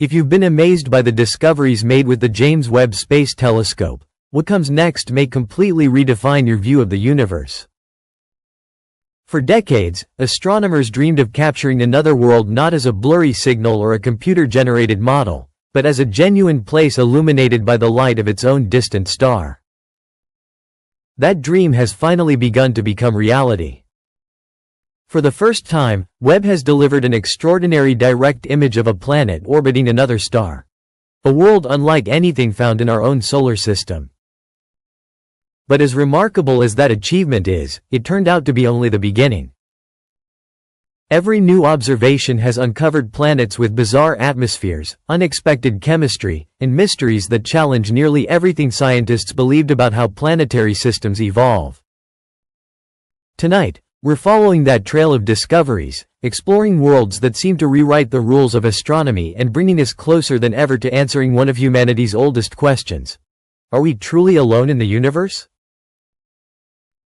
If you've been amazed by the discoveries made with the James Webb Space Telescope, what comes next may completely redefine your view of the universe. For decades, astronomers dreamed of capturing another world not as a blurry signal or a computer-generated model, but as a genuine place illuminated by the light of its own distant star. That dream has finally begun to become reality. For the first time, Webb has delivered an extraordinary direct image of a planet orbiting another star. A world unlike anything found in our own solar system. But as remarkable as that achievement is, it turned out to be only the beginning. Every new observation has uncovered planets with bizarre atmospheres, unexpected chemistry, and mysteries that challenge nearly everything scientists believed about how planetary systems evolve. Tonight, we're following that trail of discoveries, exploring worlds that seem to rewrite the rules of astronomy and bringing us closer than ever to answering one of humanity's oldest questions. Are we truly alone in the universe?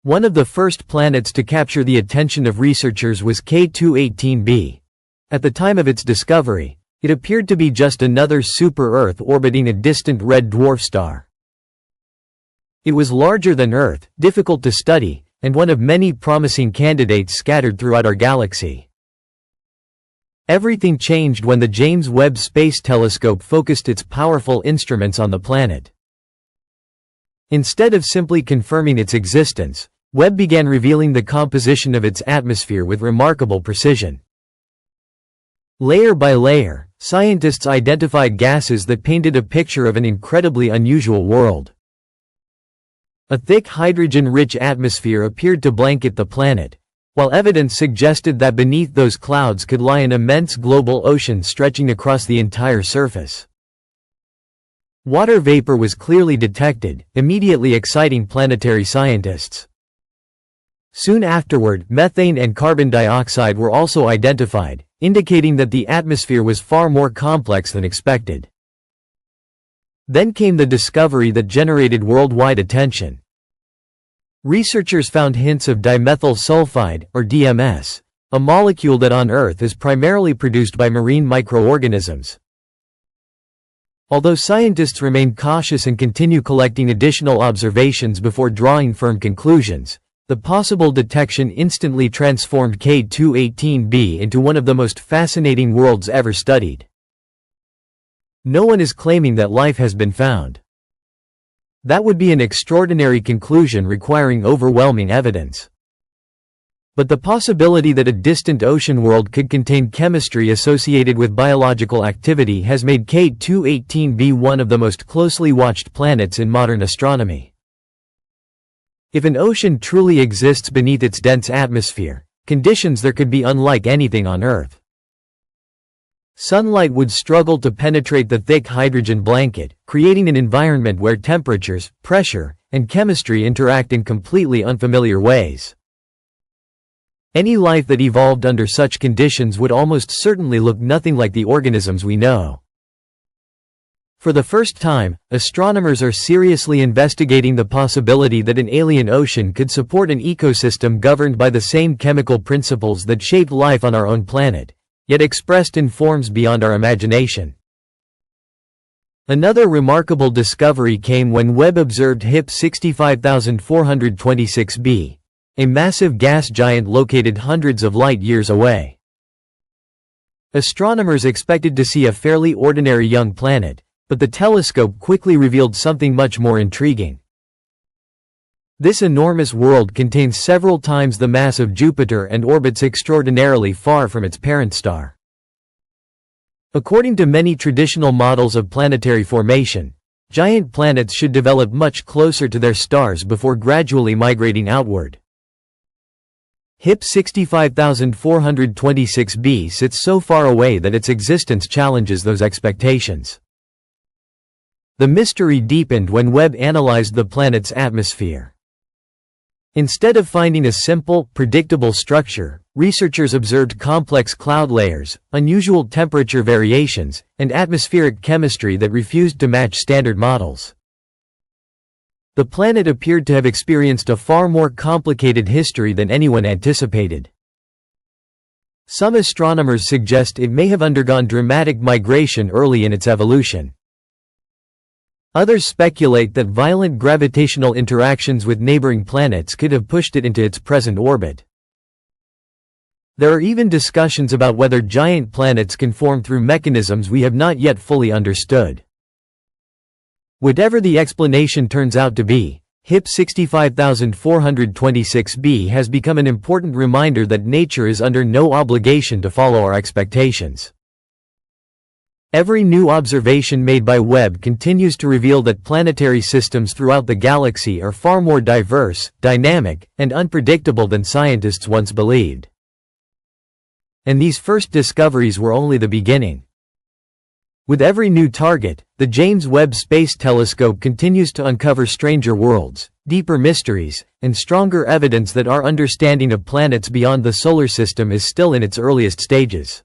One of the first planets to capture the attention of researchers was K2-18b. At the time of its discovery, it appeared to be just another super-Earth orbiting a distant red dwarf star. It was larger than Earth, difficult to study, and one of many promising candidates scattered throughout our galaxy. Everything changed when the James Webb Space Telescope focused its powerful instruments on the planet. Instead of simply confirming its existence, Webb began revealing the composition of its atmosphere with remarkable precision. Layer by layer, scientists identified gases that painted a picture of an incredibly unusual world. A thick hydrogen-rich atmosphere appeared to blanket the planet, while evidence suggested that beneath those clouds could lie an immense global ocean stretching across the entire surface. Water vapor was clearly detected, immediately exciting planetary scientists. Soon afterward, methane and carbon dioxide were also identified, indicating that the atmosphere was far more complex than expected. Then came the discovery that generated worldwide attention. Researchers found hints of dimethyl sulfide, or DMS, a molecule that on Earth is primarily produced by marine microorganisms. Although scientists remain cautious and continue collecting additional observations before drawing firm conclusions, the possible detection instantly transformed K2-18b into one of the most fascinating worlds ever studied. No one is claiming that life has been found. That would be an extraordinary conclusion requiring overwhelming evidence. But the possibility that a distant ocean world could contain chemistry associated with biological activity has made K2-18b one of the most closely watched planets in modern astronomy. If an ocean truly exists beneath its dense atmosphere, conditions there could be unlike anything on Earth. Sunlight would struggle to penetrate the thick hydrogen blanket, creating an environment where temperatures, pressure, and chemistry interact in completely unfamiliar ways. Any life that evolved under such conditions would almost certainly look nothing like the organisms we know. For the first time, astronomers are seriously investigating the possibility that an alien ocean could support an ecosystem governed by the same chemical principles that shaped life on our own planet, yet expressed in forms beyond our imagination. Another remarkable discovery came when Webb observed HIP 65426b, a massive gas giant located hundreds of light-years away. Astronomers expected to see a fairly ordinary young planet, but the telescope quickly revealed something much more intriguing. This enormous world contains several times the mass of Jupiter and orbits extraordinarily far from its parent star. According to many traditional models of planetary formation, giant planets should develop much closer to their stars before gradually migrating outward. HIP 65426b sits so far away that its existence challenges those expectations. The mystery deepened when Webb analyzed the planet's atmosphere. Instead of finding a simple, predictable structure, researchers observed complex cloud layers, unusual temperature variations, and atmospheric chemistry that refused to match standard models. The planet appeared to have experienced a far more complicated history than anyone anticipated. Some astronomers suggest it may have undergone dramatic migration early in its evolution. Others speculate that violent gravitational interactions with neighboring planets could have pushed it into its present orbit. There are even discussions about whether giant planets can form through mechanisms we have not yet fully understood. Whatever the explanation turns out to be, HIP 65426b has become an important reminder that nature is under no obligation to follow our expectations. Every new observation made by Webb continues to reveal that planetary systems throughout the galaxy are far more diverse, dynamic, and unpredictable than scientists once believed. And these first discoveries were only the beginning. With every new target, the James Webb Space Telescope continues to uncover stranger worlds, deeper mysteries, and stronger evidence that our understanding of planets beyond the solar system is still in its earliest stages.